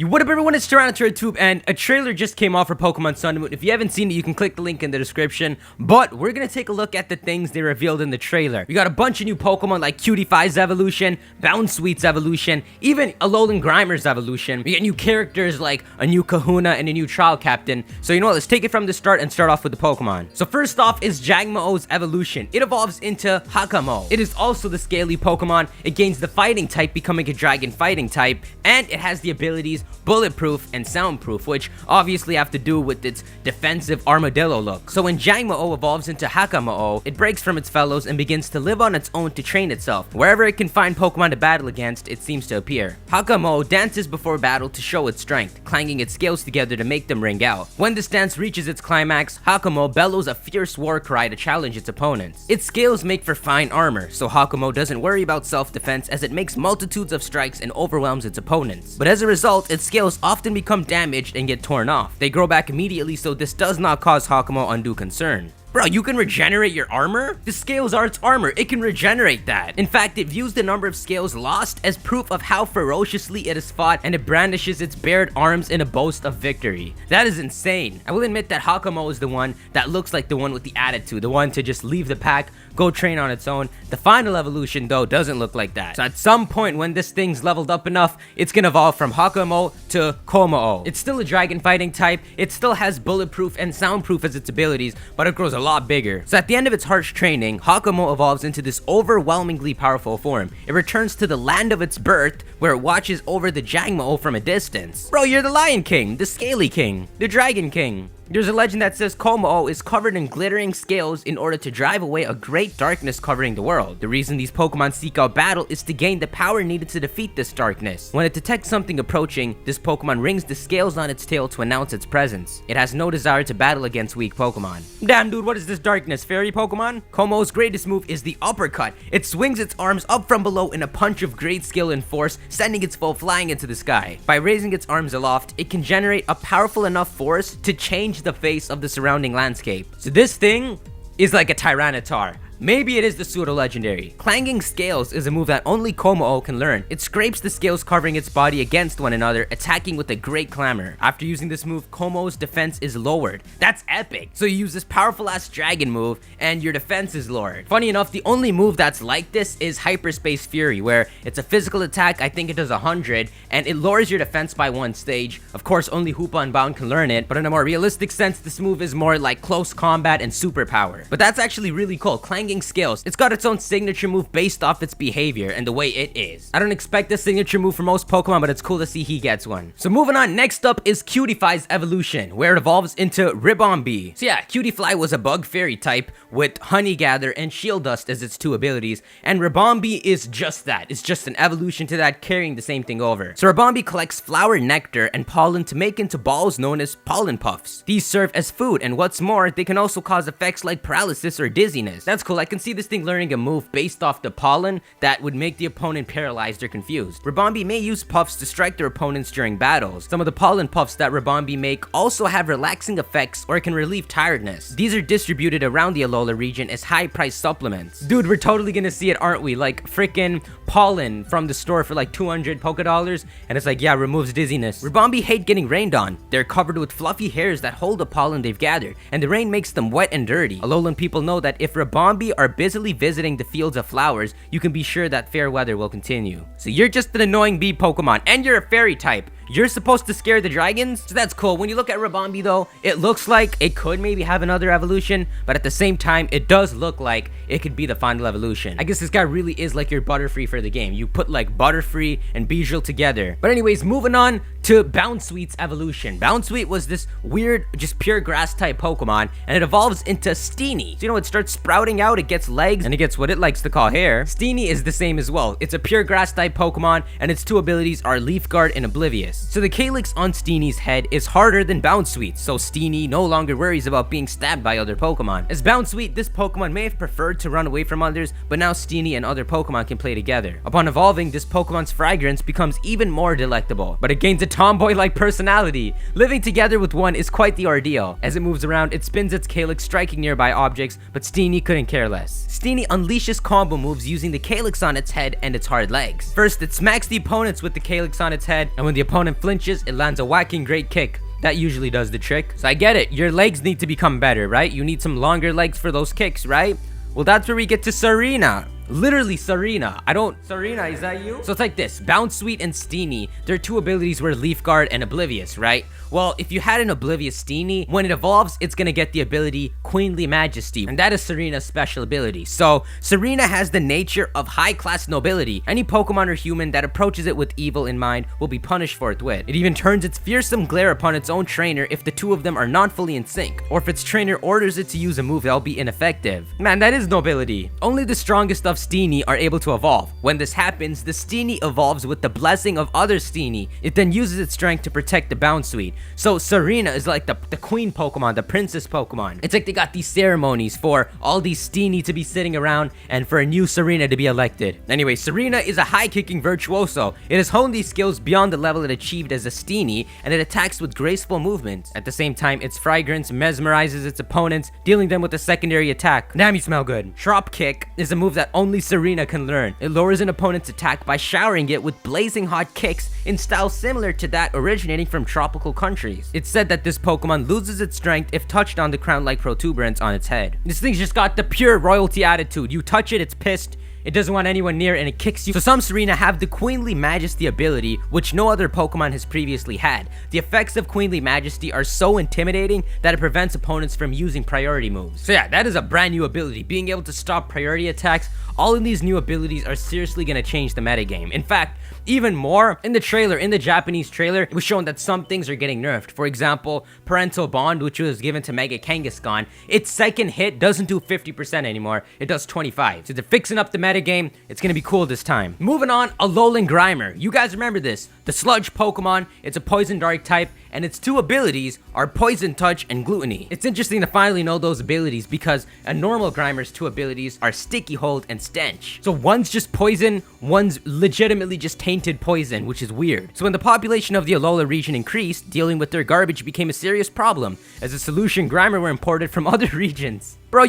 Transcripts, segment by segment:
What up everyone, it's TyranitarTube, and a trailer just came off for Pokemon Sun and Moon. If you haven't seen it, you can click the link in the description. But we're gonna take a look at the things they revealed in the trailer. We got a bunch of new Pokemon like Cutiefly's evolution, Bounsweet's evolution, even Alolan Grimer's evolution. We get new characters like a new KAHUNA and a new trial captain. So you know what, let's take it from the start and start off with the Pokemon. So first off is Jangmo-o's evolution. It evolves into Kommo-o. It is also the scaly Pokemon. It gains the fighting type, becoming a dragon fighting type, and it has the abilities bulletproof and soundproof, which obviously have to do with its defensive armadillo look. So when Jangmo-o evolves into Kommo-o, it breaks from its fellows and begins to live on its own to train itself. Wherever it can find Pokemon to battle against, it seems to appear. Kommo-o dances before battle to show its strength, clanging its scales together to make them ring out. When this dance reaches its climax, Kommo-o bellows a fierce war cry to challenge its opponents. Its scales make for fine armor, so Kommo-o doesn't worry about self-defense as it makes multitudes of strikes and overwhelms its opponents. But as a result, its scales often become damaged and get torn off. They grow back immediately, so this does not cause Kommo-o undue concern. Bro, you can regenerate your armor? The scales are its armor, it can regenerate that. In fact, it views the number of scales lost as proof of how ferociously it has fought, and it brandishes its bared arms in a boast of victory. That is insane. I will admit that Kommo-o is the one that looks like the one with the attitude, the one to just leave the pack, go train on its own. The final evolution though doesn't look like that. So at some point when this thing's leveled up enough, it's gonna evolve from Kommo-o to Kommo-o. It's still a dragon fighting type, it still has bulletproof and soundproof as its abilities, but it grows a lot bigger. So at the end of its harsh training, Kommo-o evolves into this overwhelmingly powerful form. It returns to the land of its birth, where it watches over the Jangmo-o from a distance. Bro, you're the Lion King, the Scaly King, the Dragon King. There's a legend that says Kommo-o is covered in glittering scales in order to drive away a great darkness covering the world. The reason these Pokemon seek out battle is to gain the power needed to defeat this darkness. When it detects something approaching, this Pokemon rings the scales on its tail to announce its presence. It has no desire to battle against weak Pokemon. Damn dude, what is this darkness? Fairy Pokemon? Kommo-o's greatest move is the uppercut. It swings its arms up from below in a punch of great skill and force, sending its foe flying into the sky. By raising its arms aloft, it can generate a powerful enough force to change the face of the surrounding landscape. So this thing is like a Tyranitar. Maybe it is the pseudo-legendary. Clanging Scales is a move that only Kommo-o can learn. It scrapes the scales covering its body against one another, attacking with a great clamor. After using this move, Kommo-o's defense is lowered. That's epic. So you use this powerful ass dragon move, and your defense is lowered. Funny enough, the only move that's like this is Hyperspace Fury, where it's a physical attack, I think it does 100, and it lowers your defense by 1 stage. Of course, only Hoopa Unbound can learn it, but in a more realistic sense, this move is more like close combat and superpower. But that's actually really cool. Clanging Scales. It's got its own signature move based off its behavior and the way it is. I don't expect a signature move for most Pokemon, but it's cool to see he gets one. So moving on, next up is Cutiefly's evolution, where it evolves into Ribombee. So yeah, Cutiefly was a bug fairy type with Honey Gather and Shield Dust as its 2 abilities, and Ribombee is just that. It's just an evolution to that, carrying the same thing over. So Ribombee collects flower nectar and pollen to make into balls known as pollen puffs. These serve as food, and what's more, they can also cause effects like paralysis or dizziness. That's cool. I can see this thing learning a move based off the pollen that would make the opponent paralyzed or confused. Ribombee may use puffs to strike their opponents during battles. Some of the pollen puffs that Ribombee make also have relaxing effects or can relieve tiredness. These are distributed around the Alola region as high-priced supplements. Dude, we're totally gonna see it, aren't we? Like freaking pollen from the store for like 200 Poké-dollars, and it's like, yeah, removes dizziness. Ribombee hate getting rained on. They're covered with fluffy hairs that hold the pollen they've gathered, and the rain makes them wet and dirty. Alolan people know that if Ribombee are busily visiting the fields of flowers, you can be sure that fair weather will continue. So you're just an annoying bee Pokemon, and you're a fairy type. You're supposed to scare the dragons? So that's cool. When you look at Ribombee though, it looks like it could maybe have another evolution, but at the same time, it does look like it could be the final evolution. I guess this guy really is like your Butterfree for the game. You put like Butterfree and Beedrill together. But anyways, moving on to Bounsweet's evolution. Bounsweet was this weird, just pure grass type Pokemon, and it evolves into Steenie. So you know, it starts sprouting out, it gets legs, and it gets what it likes to call hair. Steenie is the same as well. It's a pure grass type Pokemon, and its 2 abilities are Leaf Guard and Oblivious. So the calyx on Steenie's head is harder than Bounsweet, so Steenie no longer worries about being stabbed by other Pokemon. As Bounsweet, this Pokemon may have preferred to run away from others, but now Steenie and other Pokemon can play together. Upon evolving, this Pokemon's fragrance becomes even more delectable, but it gains a ton tomboy-like personality. Living together with one is quite the ordeal. As it moves around, it spins its calyx, striking nearby objects, but Tscreena couldn't care less. Tscreena unleashes combo moves using the calyx on its head and its hard legs. First, it smacks the opponents with the calyx on its head, and when the opponent flinches, it lands a whacking great kick. That usually does the trick. So I get it, your legs need to become better, right? You need some longer legs for those kicks, right? Well, that's where we get to Tsareena. Literally Tsareena. Tsareena, is that you? So it's like this. Bounsweet and Tscreena, their two abilities were Leaf Guard and Oblivious, right? Well, if you had an Oblivious Tscreena, when it evolves, it's gonna get the ability Queenly Majesty, and that is Tsareena's special ability. So, Tsareena has the nature of high-class nobility. Any Pokemon or human that approaches it with evil in mind will be punished forthwith. It even turns its fearsome glare upon its own trainer if the two of them are not fully in sync, or if its trainer orders it to use a move that'll be ineffective. Man, that is nobility. Only the strongest of Tscreena are able to evolve. When this happens, the Tscreena evolves with the blessing of other Tscreena. It then uses its strength to protect the Bounsweet. So Tsareena is like the queen Pokemon, the princess Pokemon. It's like they got these ceremonies for all these Tscreena to be sitting around and for a new Tsareena to be elected. Anyway, Tsareena is a high-kicking virtuoso. It has honed these skills beyond the level it achieved as a Tscreena, and it attacks with graceful movements. At the same time, its fragrance mesmerizes its opponents, dealing them with a secondary attack. Damn, you smell good. Trop Kick is a move that only Tsareena can learn. It lowers an opponent's attack by showering it with blazing hot kicks in style similar to that originating from tropical countries. It's said that this Pokemon loses its strength if touched on the crown-like protuberance on its head. This thing's just got the pure royalty attitude. You touch it, it's pissed. It doesn't want anyone near and it kicks you. So some Tsareena have the Queenly Majesty ability, which no other Pokemon has previously had. The effects of Queenly Majesty are so intimidating that it prevents opponents from using priority moves. So yeah, that is a brand new ability. Being able to stop priority attacks, all of these new abilities are seriously going to change the metagame. In fact, even more, in the trailer, in the Japanese trailer, it was shown that some things are getting nerfed. For example, Parental Bond, which was given to Mega Kangaskhan, its second hit doesn't do 50% anymore, it does 25%. So they're fixing up the metagame, it's gonna be cool this time. Moving on, Alolan Grimer. You guys remember this, the Sludge Pokemon, it's a Poison Dark type, and its two abilities are Poison Touch and Gluttony. It's interesting to finally know those abilities because a normal Grimer's two abilities are Sticky Hold and Stench. So one's just poison, one's legitimately just tainted poison, which is weird. So when the population of the Alola region increased, dealing with their garbage became a serious problem. As a solution, Grimer were imported from other regions. Bro,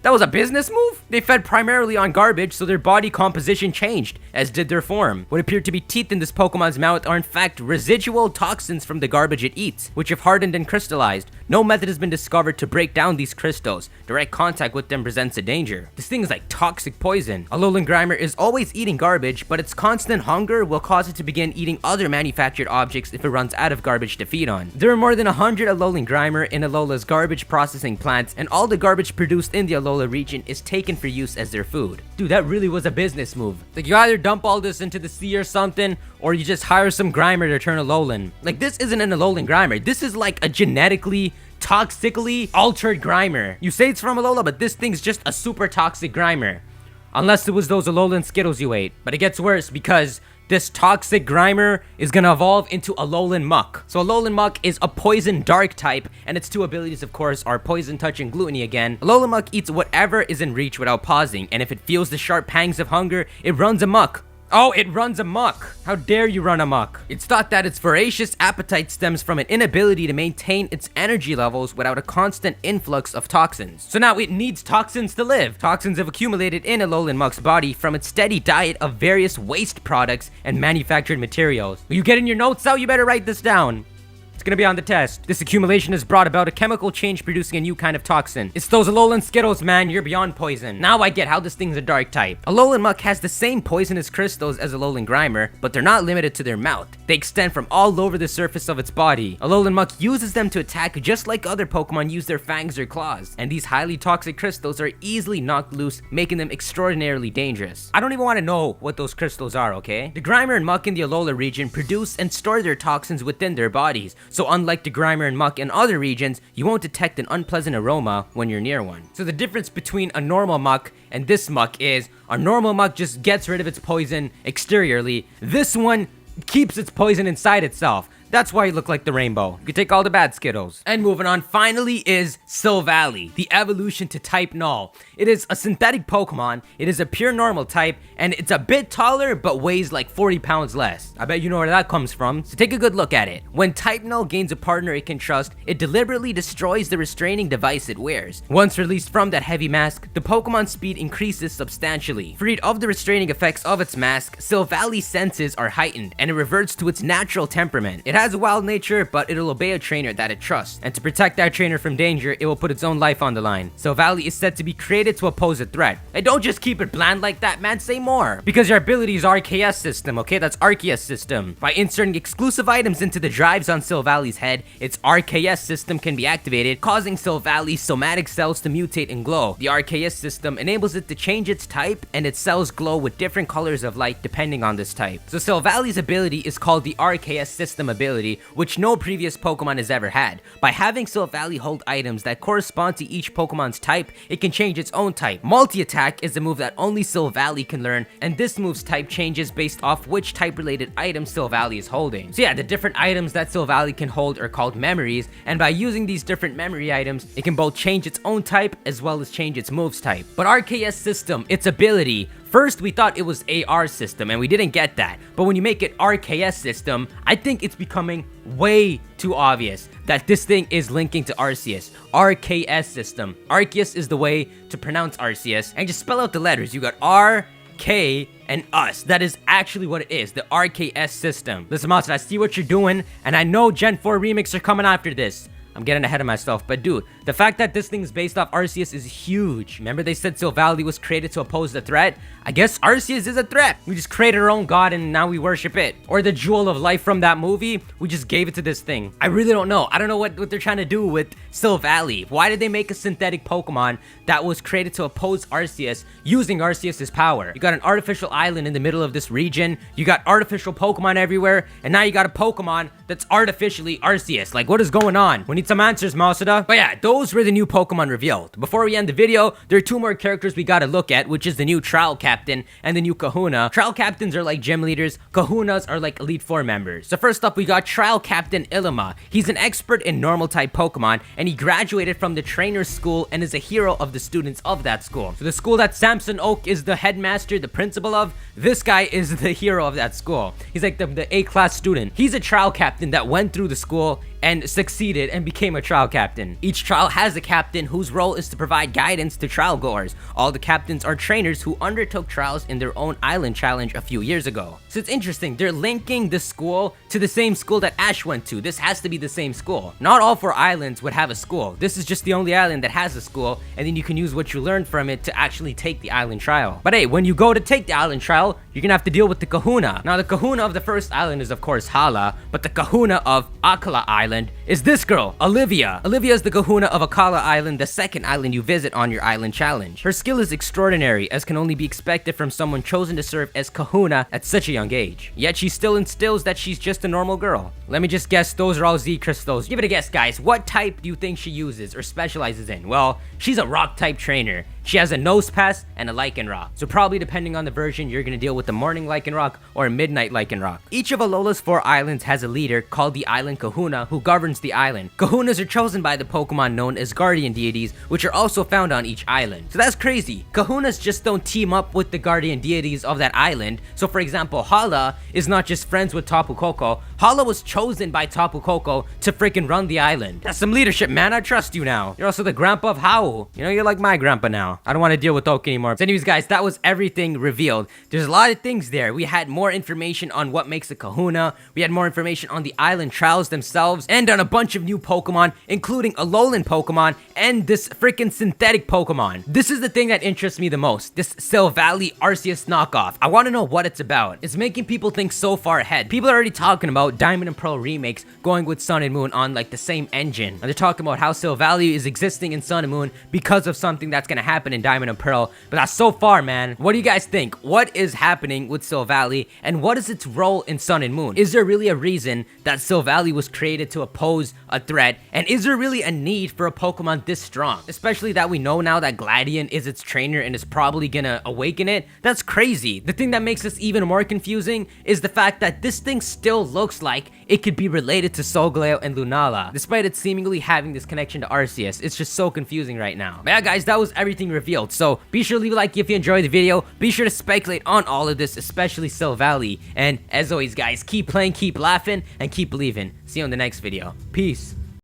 that was a business move? They fed primarily on garbage, so their body composition changed, as did their form. What appeared to be teeth in this Pokemon's mouth are in fact residual toxins from the garbage it eats, which have hardened and crystallized. No method has been discovered to break down these crystals. Direct contact with them presents a danger. This thing is like toxic poison. Alolan Grimer is always eating garbage, but its constant hunger will cause it to begin eating other manufactured objects if it runs out of garbage to feed on. There are more than 100 Alolan Grimer in Alola's garbage processing plants, and all the garbage produced in the Alola region is taken for use as their food. Dude, that really was a business move. Like, you either dump all this into the sea or something, or you just hire some Grimer to turn Alolan. Like, this isn't an Alolan Grimer. This is like a genetically, toxically altered Grimer. You say it's from Alola, but this thing's just a super toxic Grimer. Unless it was those Alolan Skittles you ate. But it gets worse because this toxic Grimer is gonna evolve into Alolan Muck. So Alolan Muck is a Poison Dark type, and its two abilities, of course, are Poison Touch and Gluttony again. Alolan Muck eats whatever is in reach without pausing, and if it feels the sharp pangs of hunger, it runs amok. Oh, it runs amok. How dare you run amok? It's thought that its voracious appetite stems from an inability to maintain its energy levels without a constant influx of toxins. So now it needs toxins to live. Toxins have accumulated in Alolan Muck's body from its steady diet of various waste products and manufactured materials. Are you getting your notes out? You better write this down. It's gonna be on the test. This accumulation has brought about a chemical change producing a new kind of toxin. It's those Alolan Skittles, man. You're beyond poison. Now I get how this thing's a dark type. Alolan Muck has the same poisonous crystals as Alolan Grimer, but they're not limited to their mouth. They extend from all over the surface of its body. Alolan Muck uses them to attack just like other Pokemon use their fangs or claws. And these highly toxic crystals are easily knocked loose, making them extraordinarily dangerous. I don't even want to know what those crystals are, okay? The Grimer and Muck in the Alola region produce and store their toxins within their bodies. So unlike the Grimer and Muck in other regions, you won't detect an unpleasant aroma when you're near one. So the difference between a normal Muck and this Muck is, a normal Muck just gets rid of its poison exteriorly. This one keeps its poison inside itself. That's why you look like the rainbow. You can take all the bad Skittles. And moving on, finally is Silvally, the evolution to type Null. It is a synthetic Pokemon, it is a pure normal type, and it's a bit taller but weighs like 40 pounds less. I bet you know where that comes from, so take a good look at it. When type Null gains a partner it can trust, it deliberately destroys the restraining device it wears. Once released from that heavy mask, the Pokemon's speed increases substantially. Freed of the restraining effects of its mask, Silvally's senses are heightened, and it reverts to its natural temperament. It has a wild nature, but it'll obey a trainer that it trusts, and to protect that trainer from danger, it will put its own life on the line. Silvally is said to be created to oppose a threat. And don't just keep it bland like that, man, say more! Because your ability is RKS system, okay? That's Arceus system. By inserting exclusive items into the drives on Silvally's head, its RKS system can be activated, causing Silvally's somatic cells to mutate and glow. The RKS system enables it to change its type, and its cells glow with different colors of light depending on this type. So Silvally's ability is called the RKS system ability, which no previous Pokemon has ever had. By having Silvally hold items that correspond to each Pokemon's type, it can change its own type. Multi-attack is a move that only Silvally can learn, and this move's type changes based off which type-related item Silvally is holding. So yeah, the different items that Silvally can hold are called memories, and by using these different memory items, it can both change its own type as well as change its move's type. But RKS system, its ability, first we thought it was AR system and we didn't get that, but when you make it RKS system, I think it's becoming way too obvious that this thing is linking to Arceus. RKS system. Arceus is the way to pronounce Arceus, and just spell out the letters. You got R, K, and us. That is actually what it is, the RKS system. Listen, Monster, I see what you're doing, and I know Gen 4 remakes are coming after this. I'm getting ahead of myself, but dude, the fact that this thing is based off Arceus is huge. Remember they said Silvally was created to oppose the threat? I guess Arceus is a threat. We just created our own god and now we worship it. Or the jewel of life from that movie, we just gave it to this thing. I really don't know. I don't know what they're trying to do with Silvally. Why did they make a synthetic Pokemon that was created to oppose Arceus using Arceus's power? You got an artificial island in the middle of this region, you got artificial Pokemon everywhere, and now you got a Pokemon that's artificially Arceus. Like, what is going on? We need some answers, Masuda. But yeah, those were the new Pokemon revealed. Before we end the video, there are two more characters we gotta look at, which is the new Trial Captain and the new KAHUNA. Trial Captains are like gym leaders, KAHUNAs are like Elite Four members. So first up, we got Trial Captain Ilima. He's an expert in normal type Pokemon, and he graduated from the trainer's school and is a hero of the students of that school. So the school that Samson Oak is the headmaster, the principal of, this guy is the hero of that school. He's like the A-class student. He's a trial captain that went through the school and succeeded and became a trial captain. Each trial has a captain whose role is to provide guidance to trial goers. All the captains are trainers who undertook trials in their own island challenge a few years ago. So it's interesting, they're linking the school to the same school that Ash went to. This has to be the same school. Not all 4 islands would have a school. This is just the only island that has a school, and then you can use what you learned from it to actually take the island trial. But hey, when you go to take the island trial, you're gonna have to deal with the KAHUNA. Now the KAHUNA of the first island is of course Hala, but the KAHUNA of Akala Island is this girl, Olivia. Olivia is the KAHUNA of Akala Island, the second island you visit on your island challenge. Her skill is extraordinary, as can only be expected from someone chosen to serve as KAHUNA at such a young age. Yet she still instills that she's just a normal girl. Let me just guess, those are all Z crystals. Give it a guess, guys. What type do you think she uses or specializes in? Well, she's a rock type trainer. She has a nose pass and a Lycanroc. So probably depending on the version, you're gonna deal with the morning Lycanroc or a midnight Lycanroc. Each of Alola's 4 islands has a leader called the Island KAHUNA who governs the island. KAHUNAs are chosen by the Pokemon known as guardian deities, which are also found on each island. So that's crazy. KAHUNAs just don't team up with the guardian deities of that island. So for example, Hala is not just friends with Tapu Koko. Hala was chosen by Tapu Koko to freaking run the island. That's some leadership, man. I trust you now. You're also the grandpa of Howl. You know, you're like my grandpa now. I don't want to deal with Oak anymore. So anyways, guys, that was everything revealed. There's a lot of things there. We had more information on what makes a KAHUNA. We had more information on the island trials themselves and on a bunch of new Pokemon, including Alolan Pokemon and this freaking synthetic Pokemon. This is the thing that interests me the most. This Silvally Arceus knockoff. I want to know what it's about. It's making people think so far ahead. People are already talking about Diamond and Pearl remakes going with Sun and Moon on like the same engine. And they're talking about how Silvally is existing in Sun and Moon because of something that's going to happen happen in Diamond and Pearl, but that's so far, man. What do you guys think? What is happening with Silvally, and what is its role in Sun and Moon? Is there really a reason that Silvally was created to oppose a threat, and is there really a need for a Pokemon this strong? Especially that we know now that Gladion is its trainer and is probably gonna awaken it. That's crazy. The thing that makes this even more confusing is the fact that this thing still looks like it could be related to Solgaleo and Lunala, despite it seemingly having this connection to Arceus. It's just so confusing right now. But yeah, guys, that was everything revealed. So be sure to leave a like if you enjoyed the video. Be sure to speculate on all of this, especially Silvally. And as always, guys, keep playing, keep laughing, and keep believing. See you in the next video. Peace.